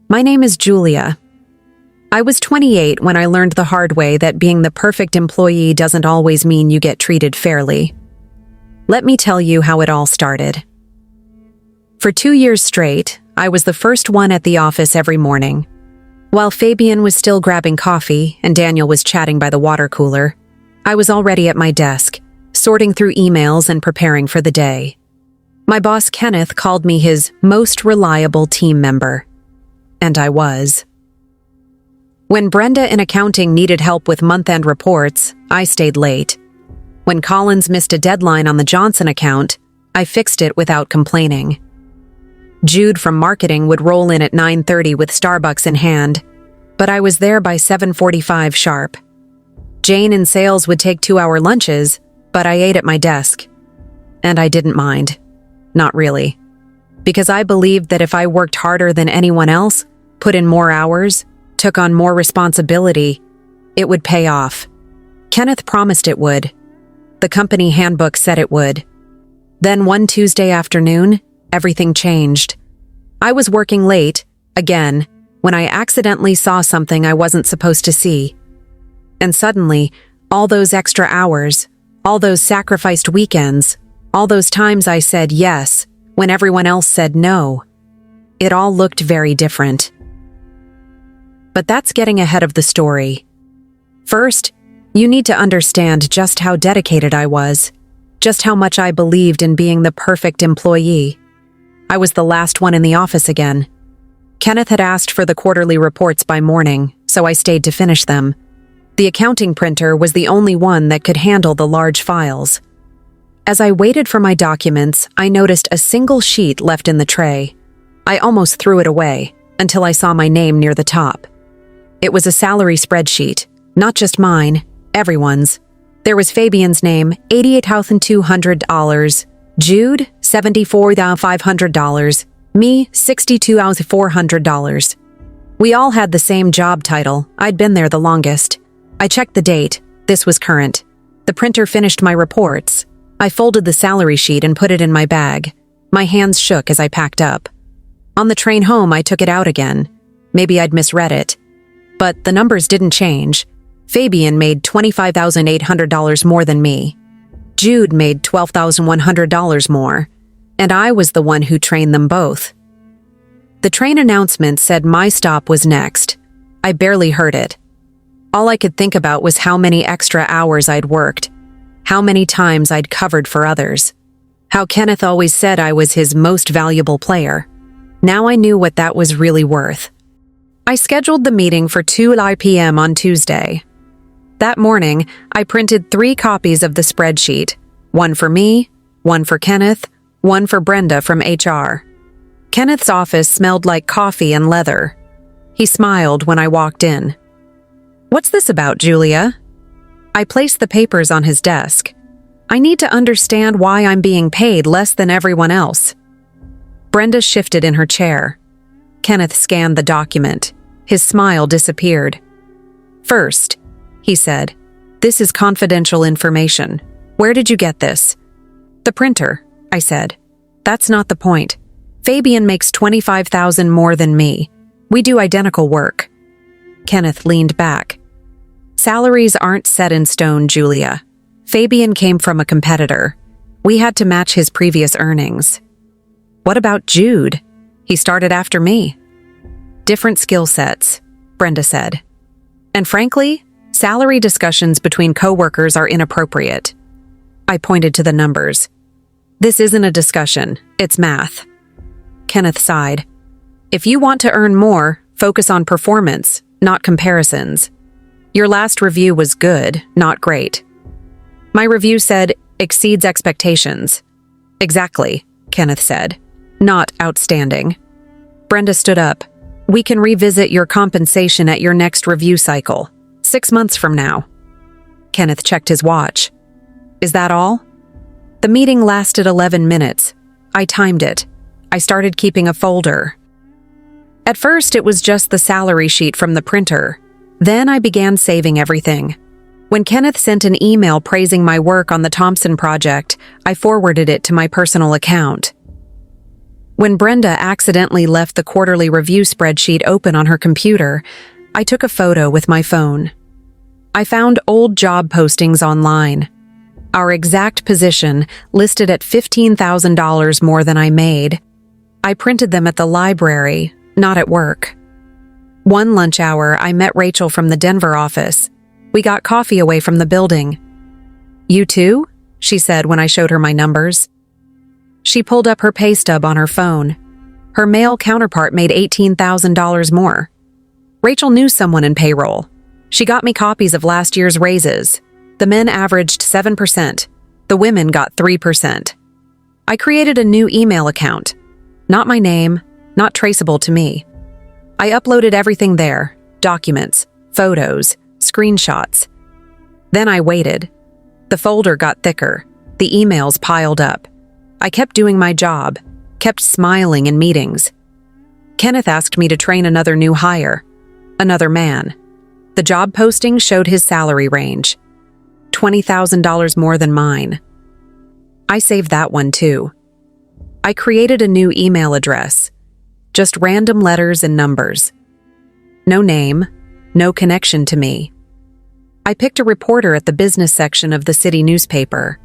My name is Julia. I was 28 when I learned the hard way that being the perfect employee doesn't always mean you get treated fairly. Let me tell you how it all started. For 2 years straight, I was the first one at the office every morning. While Fabian was still grabbing coffee and Daniel was chatting by the water cooler, I was already at my desk, sorting through emails and preparing for the day. My boss Kenneth called me his most reliable team member. And I was. When Brenda in accounting needed help with month-end reports, I stayed late. When Collins missed a deadline on the Johnson account, I fixed it without complaining. Jude from marketing would roll in at 9:30 with Starbucks in hand, but I was there by 7:45 sharp. Jane in sales would take 2-hour lunches, but I ate at my desk. And I didn't mind. Not really. Because I believed that if I worked harder than anyone else, put in more hours, took on more responsibility, it would pay off. Kenneth promised it would. The company handbook said it would. Then one Tuesday afternoon, everything changed. I was working late, again, when I accidentally saw something I wasn't supposed to see. And suddenly, all those extra hours, all those sacrificed weekends, all those times I said yes when everyone else said no, it all looked very different. But that's getting ahead of the story. First, you need to understand just how dedicated I was, just how much I believed in being the perfect employee. I was the last one in the office again. Kenneth had asked for the quarterly reports by morning, so I stayed to finish them. The accounting printer was the only one that could handle the large files. As I waited for my documents, I noticed a single sheet left in the tray. I almost threw it away until I saw my name near the top. It was a salary spreadsheet, not just mine, everyone's. There was Fabian's name, $88,200, Jude, $74,500, me, $62,400. We all had the same job title. I'd been there the longest. I checked the date. This was current. The printer finished my reports. I folded the salary sheet and put it in my bag. My hands shook as I packed up. On the train home, I took it out again. Maybe I'd misread it. But the numbers didn't change. Fabian made $25,800 more than me. Jude made $12,100 more. And I was the one who trained them both. The train announcement said my stop was next. I barely heard it. All I could think about was how many extra hours I'd worked, how many times I'd covered for others, how Kenneth always said I was his most valuable player. Now I knew what that was really worth. I scheduled the meeting for 2 p.m. on Tuesday. That morning, I printed 3 copies of the spreadsheet, one for me, one for Kenneth, one for Brenda from HR. Kenneth's office smelled like coffee and leather. He smiled when I walked in. "What's this about, Julia?" I placed the papers on his desk. I need to understand why I'm being paid less than everyone else. Brenda shifted in her chair. Kenneth scanned the document. His smile disappeared. "First," he said, "this is confidential information. Where did you get this?" "The printer," I said. "That's not the point. Fabian makes $25,000 more than me. We do identical work." Kenneth leaned back. "Salaries aren't set in stone, Julia. Fabian came from a competitor. We had to match his previous earnings." "What about Jude? He started after me." "Different skill sets," Brenda said. "And frankly, salary discussions between coworkers are inappropriate." I pointed to the numbers. "This isn't a discussion, it's math." Kenneth sighed. "If you want to earn more, focus on performance, not comparisons. Your last review was good, not great." My review said, "exceeds expectations." "Exactly," Kenneth said. "Not outstanding." Brenda stood up. "We can revisit your compensation at your next review cycle, 6 months from now." Kenneth checked his watch. "Is that all?" The meeting lasted 11 minutes. I timed it. I started keeping a folder. At first, it was just the salary sheet from the printer. Then I began saving everything. When Kenneth sent an email praising my work on the Thompson project, I forwarded it to my personal account. When Brenda accidentally left the quarterly review spreadsheet open on her computer, I took a photo with my phone. I found old job postings online. Our exact position listed at $15,000 more than I made. I printed them at the library, not at work. One lunch hour, I met Rachel from the Denver office. We got coffee away from the building. "You too?" she said when I showed her my numbers. She pulled up her pay stub on her phone. Her male counterpart made $18,000 more. Rachel knew someone in payroll. She got me copies of last year's raises. The men averaged 7%. The women got 3%. I created a new email account. Not my name, not traceable to me. I uploaded everything there: documents, photos, screenshots. Then I waited. The folder got thicker. The emails piled up. I kept doing my job, kept smiling in meetings. Kenneth asked me to train another new hire, another man. The job posting showed his salary range, $20,000 more than mine. I saved that one too. I created a new email address, just random letters and numbers. No name, no connection to me. I picked a reporter at the business section of the city newspaper.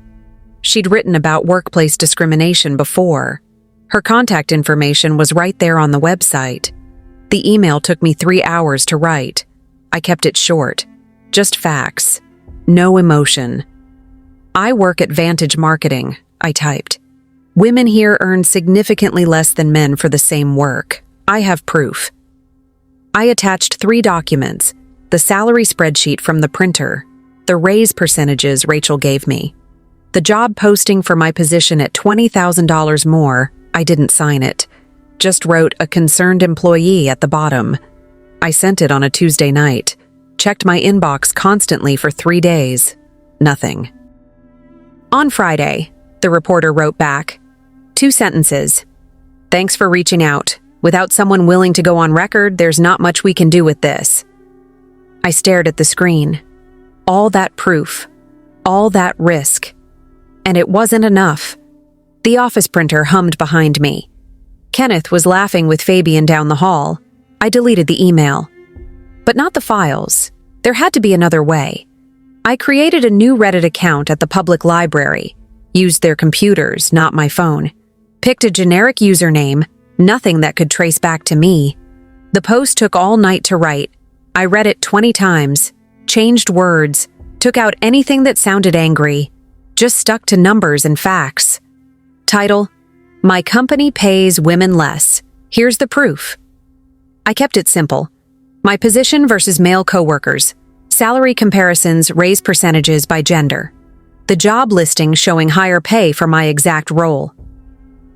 She'd written about workplace discrimination before. Her contact information was right there on the website. The email took me 3 hours to write. I kept it short. Just facts. No emotion. "I work at Vantage Marketing," I typed. "Women here earn significantly less than men for the same work. I have proof." I attached 3 documents: the salary spreadsheet from the printer, the raise percentages Rachel gave me, the job posting for my position at $20,000 more. I didn't sign it. Just wrote "a concerned employee" at the bottom. I sent it on a Tuesday night. Checked my inbox constantly for 3 days. Nothing. On Friday, the reporter wrote back. 2 sentences. "Thanks for reaching out. Without someone willing to go on record, there's not much we can do with this." I stared at the screen. All that proof. All that risk. And it wasn't enough. The office printer hummed behind me. Kenneth was laughing with Fabian down the hall. I deleted the email. But not the files. There had to be another way. I created a new Reddit account at the public library. Used their computers, not my phone. Picked a generic username, nothing that could trace back to me. The post took all night to write. I read it 20 times, changed words, took out anything that sounded angry, just stuck to numbers and facts. Title: "My company pays women less. Here's the proof." I kept it simple. My position versus male coworkers. Salary comparisons, raise percentages by gender. The job listing showing higher pay for my exact role.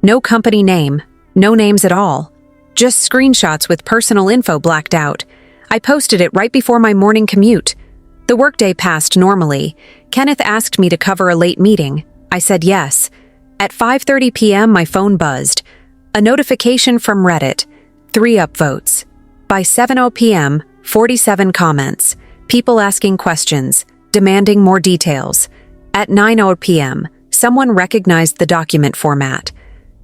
No company name, no names at all. Just screenshots with personal info blacked out. I posted it right before my morning commute. The workday passed normally. Kenneth asked me to cover a late meeting. I said yes. At 5:30 p.m., my phone buzzed. A notification from Reddit. 3 upvotes. By 7:00 p.m., 47 comments. People asking questions, demanding more details. At 9:00 p.m., someone recognized the document format.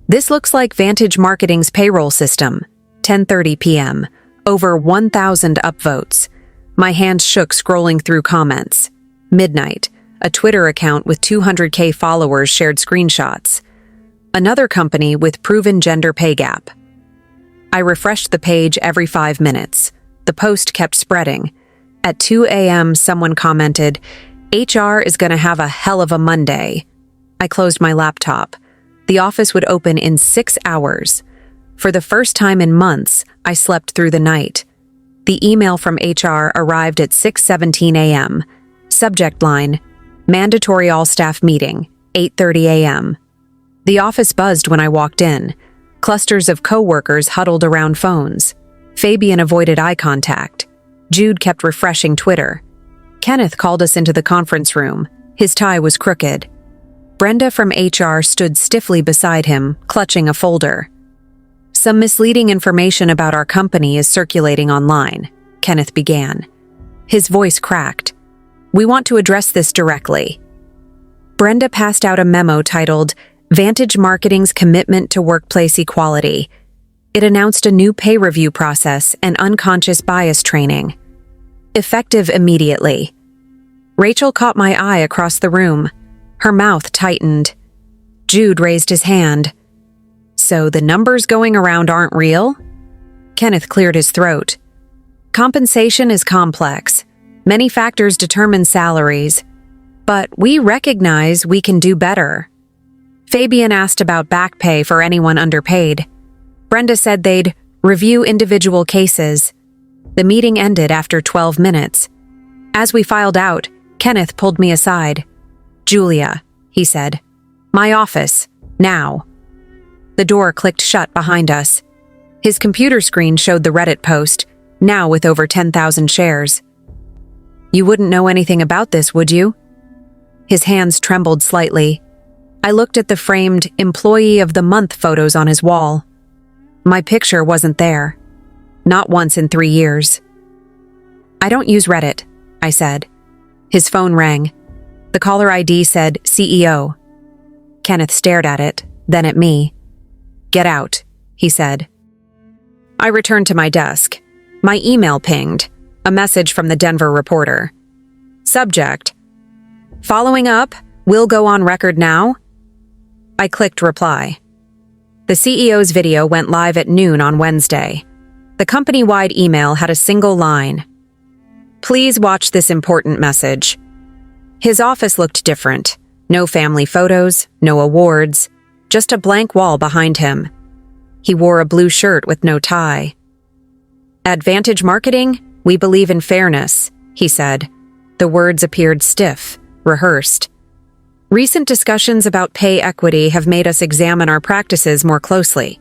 "This looks like Vantage Marketing's payroll system." 10:30 p.m., over 1,000 upvotes. My hands shook scrolling through comments. Midnight, a Twitter account with 200K followers shared screenshots. Another company with proven gender pay gap. I refreshed the page every 5 minutes. The post kept spreading. At 2 a.m., someone commented, "HR is going to have a hell of a Monday." I closed my laptop. The office would open in 6 hours. For the first time in months, I slept through the night. The email from HR arrived at 6:17 a.m. Subject line: "Mandatory all-staff meeting, 8:30 a.m." The office buzzed when I walked in. Clusters of coworkers huddled around phones. Fabian avoided eye contact. Jude kept refreshing Twitter. Kenneth called us into the conference room. His tie was crooked. Brenda from HR stood stiffly beside him, clutching a folder. "Some misleading information about our company is circulating online," Kenneth began. His voice cracked. "We want to address this directly." Brenda passed out a memo titled, Vantage Marketing's commitment to workplace equality. It announced a new pay review process and unconscious bias training. Effective immediately. Rachel caught my eye across the room. Her mouth tightened. Jude raised his hand. So the numbers going around aren't real? Kenneth cleared his throat. Compensation is complex. Many factors determine salaries. But we recognize we can do better. Fabian asked about back pay for anyone underpaid. Brenda said they'd review individual cases. The meeting ended after 12 minutes. As we filed out, Kenneth pulled me aside. "Julia," he said. "My office, now." The door clicked shut behind us. His computer screen showed the Reddit post, now with over 10,000 shares. "You wouldn't know anything about this, would you?" His hands trembled slightly. I looked at the framed Employee of the Month photos on his wall. My picture wasn't there. Not once in 3 years. "I don't use Reddit," I said. His phone rang. The caller ID said CEO. Kenneth stared at it, then at me. "Get out," he said. I returned to my desk. My email pinged, a message from the Denver Reporter. Subject: "Following up, we'll go on record now." I clicked reply. The CEO's video went live at noon on Wednesday. The company-wide email had a single line. "Please watch this important message." His office looked different. No family photos, no awards, just a blank wall behind him. He wore a blue shirt with no tie. "At Vantage Marketing, we believe in fairness," he said. The words appeared stiff, rehearsed. "Recent discussions about pay equity have made us examine our practices more closely."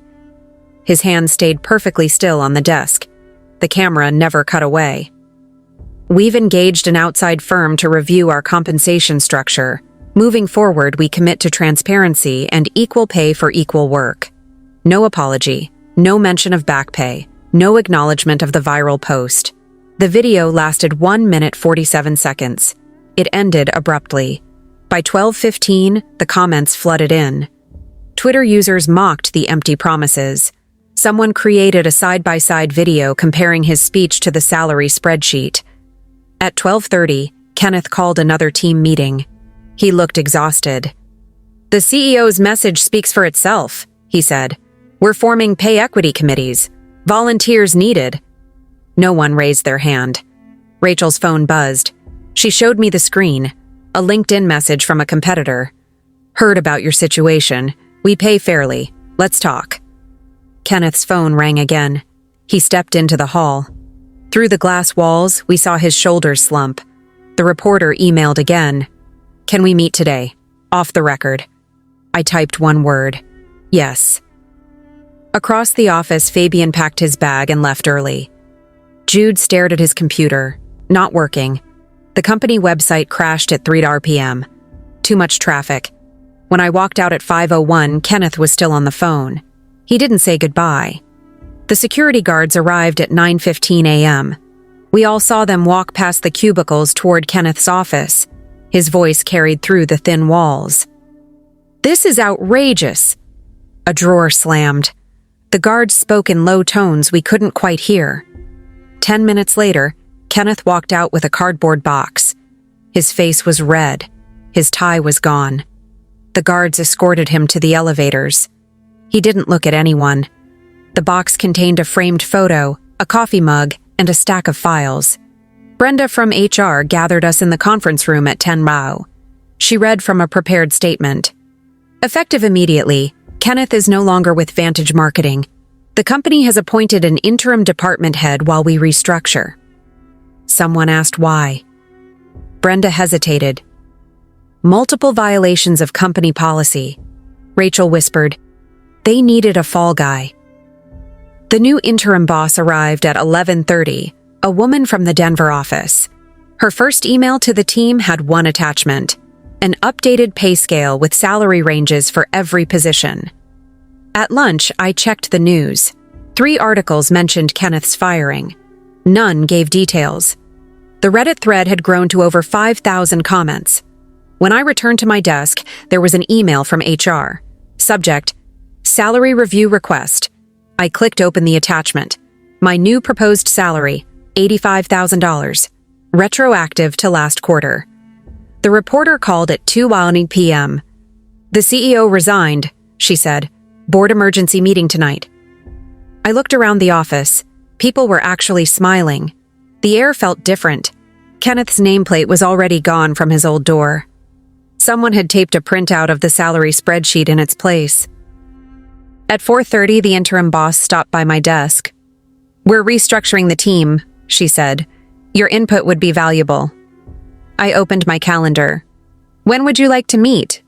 His hand stayed perfectly still on the desk. The camera never cut away. "We've engaged an outside firm to review our compensation structure. Moving forward, we commit to transparency and equal pay for equal work. No apology, no mention of back pay, no acknowledgement of the viral post." The video lasted 1 minute 47 seconds. It ended abruptly. By 12:15, the comments flooded in. Twitter users mocked the empty promises. Someone created a side-by-side video comparing his speech to the salary spreadsheet. At 12:30, Kenneth called another team meeting. He looked exhausted. "The CEO's message speaks for itself," he said. "We're forming pay equity committees. Volunteers needed." No one raised their hand. Rachel's phone buzzed. She showed me the screen, a LinkedIn message from a competitor. "Heard about your situation. We pay fairly. Let's talk." Kenneth's phone rang again. He stepped into the hall. Through the glass walls, we saw his shoulders slump. The reporter emailed again. "Can we meet today? Off the record." I typed one word. "Yes." Across the office, Fabian packed his bag and left early. Jude stared at his computer, not working. The company website crashed at 3 p.m. Too much traffic. When I walked out at 5:01, Kenneth was still on the phone. He didn't say goodbye. The security guards arrived at 9:15 a.m. We all saw them walk past the cubicles toward Kenneth's office. His voice carried through the thin walls. "This is outrageous." A drawer slammed. The guards spoke in low tones we couldn't quite hear. 10 minutes later, Kenneth walked out with a cardboard box. His face was red. His tie was gone. The guards escorted him to the elevators. He didn't look at anyone. The box contained a framed photo, a coffee mug, and a stack of files. Brenda from HR gathered us in the conference room at 10 Rao. She read from a prepared statement. "Effective immediately, Kenneth is no longer with Vantage Marketing. The company has appointed an interim department head while we restructure." Someone asked why. Brenda hesitated. "Multiple violations of company policy." Rachel whispered, "They needed a fall guy." The new interim boss arrived at 11:30, a woman from the Denver office. Her first email to the team had one attachment, an updated pay scale with salary ranges for every position. At lunch, I checked the news. 3 articles mentioned Kenneth's firing. None gave details. The Reddit thread had grown to over 5,000 comments. When I returned to my desk, there was an email from HR. Subject: Salary review request. I clicked open the attachment. My new proposed salary, $85,000. Retroactive to last quarter. The reporter called at 2:20 p.m. The CEO resigned, she said. Board emergency meeting tonight. I looked around the office. People were actually smiling. The air felt different. Kenneth's nameplate was already gone from his old door. Someone had taped a printout of the salary spreadsheet in its place. At 4:30, the interim boss stopped by my desk. "We're restructuring the team," she said. "Your input would be valuable." I opened my calendar. "When would you like to meet?"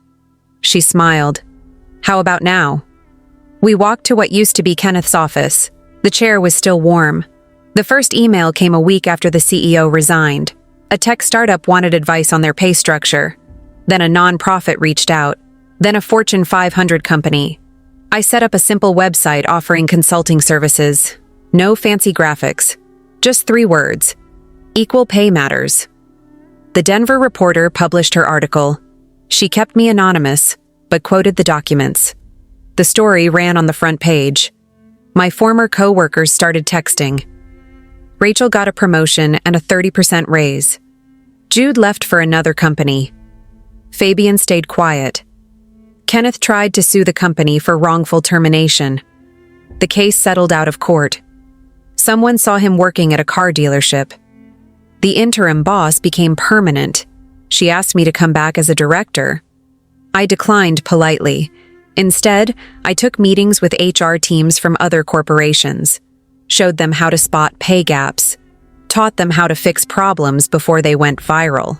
She smiled. "How about now?" We walked to what used to be Kenneth's office. The chair was still warm. The first email came a week after the CEO resigned. A tech startup wanted advice on their pay structure. Then a nonprofit reached out. Then a Fortune 500 company. I set up a simple website offering consulting services. No fancy graphics. Just 3 words. Equal pay matters. The Denver Reporter published her article. She kept me anonymous, but quoted the documents. The story ran on the front page. My former coworkers started texting. Rachel got a promotion and a 30% raise. Jude left for another company. Fabian stayed quiet. Kenneth tried to sue the company for wrongful termination. The case settled out of court. Someone saw him working at a car dealership. The interim boss became permanent. She asked me to come back as a director. I declined politely. Instead, I took meetings with HR teams from other corporations, showed them how to spot pay gaps, taught them how to fix problems before they went viral.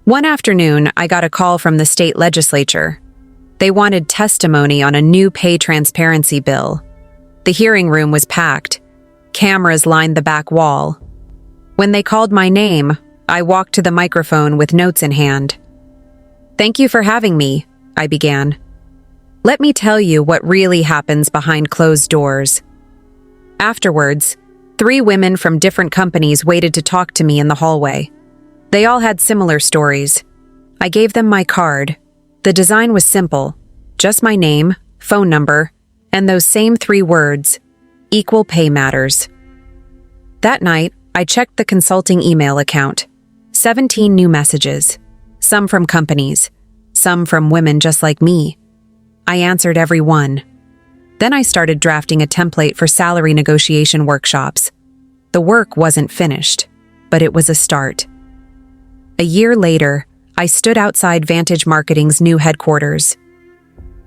One afternoon, I got a call from the state legislature. They wanted testimony on a new pay transparency bill. The hearing room was packed. Cameras lined the back wall. When they called my name, I walked to the microphone with notes in hand. "Thank you for having me," I began. "Let me tell you what really happens behind closed doors." Afterwards, 3 women from different companies waited to talk to me in the hallway. They all had similar stories. I gave them my card. The design was simple. Just my name, phone number, and those same 3 words, equal pay matters. That night, I checked the consulting email account. 17 new messages. Some from companies. Some from women just like me. I answered every one. Then I started drafting a template for salary negotiation workshops. The work wasn't finished, but it was a start. A year later, I stood outside Vantage Marketing's new headquarters.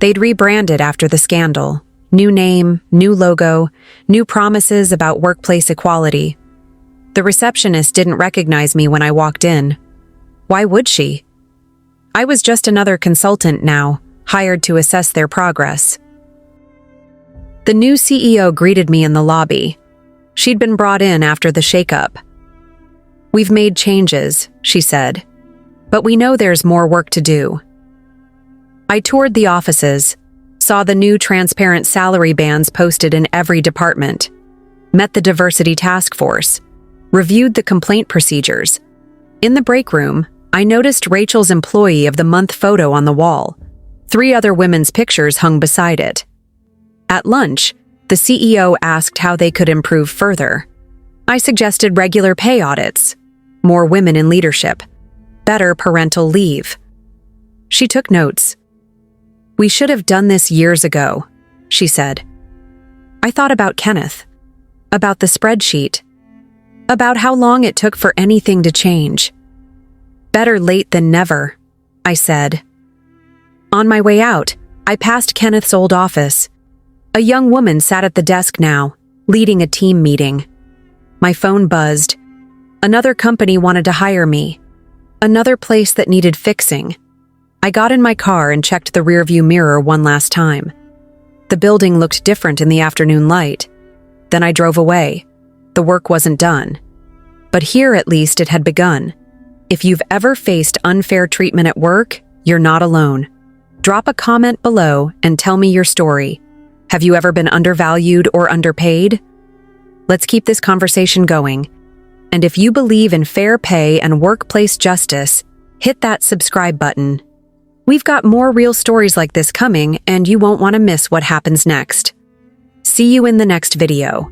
They'd rebranded after the scandal. New name, new logo, new promises about workplace equality. The receptionist didn't recognize me when I walked in. Why would she? I was just another consultant now, hired to assess their progress. The new CEO greeted me in the lobby. She'd been brought in after the shakeup. "We've made changes," she said, "but we know there's more work to do." I toured the offices, saw the new transparent salary bands posted in every department, met the diversity task force, reviewed the complaint procedures. In the break room, I noticed Rachel's Employee of the Month photo on the wall. 3 other women's pictures hung beside it. At lunch, the CEO asked how they could improve further. I suggested regular pay audits, more women in leadership, better parental leave. She took notes. "We should have done this years ago," she said. I thought about Kenneth, about the spreadsheet, about how long it took for anything to change. "Better late than never," I said. On my way out, I passed Kenneth's old office. A young woman sat at the desk now, leading a team meeting. My phone buzzed. Another company wanted to hire me. Another place that needed fixing. I got in my car and checked the rearview mirror one last time. The building looked different in the afternoon light. Then I drove away. The work wasn't done. But here at least it had begun. If you've ever faced unfair treatment at work, you're not alone. Drop a comment below and tell me your story. Have you ever been undervalued or underpaid? Let's keep this conversation going. And if you believe in fair pay and workplace justice, hit that subscribe button. We've got more real stories like this coming, and you won't want to miss what happens next. See you in the next video.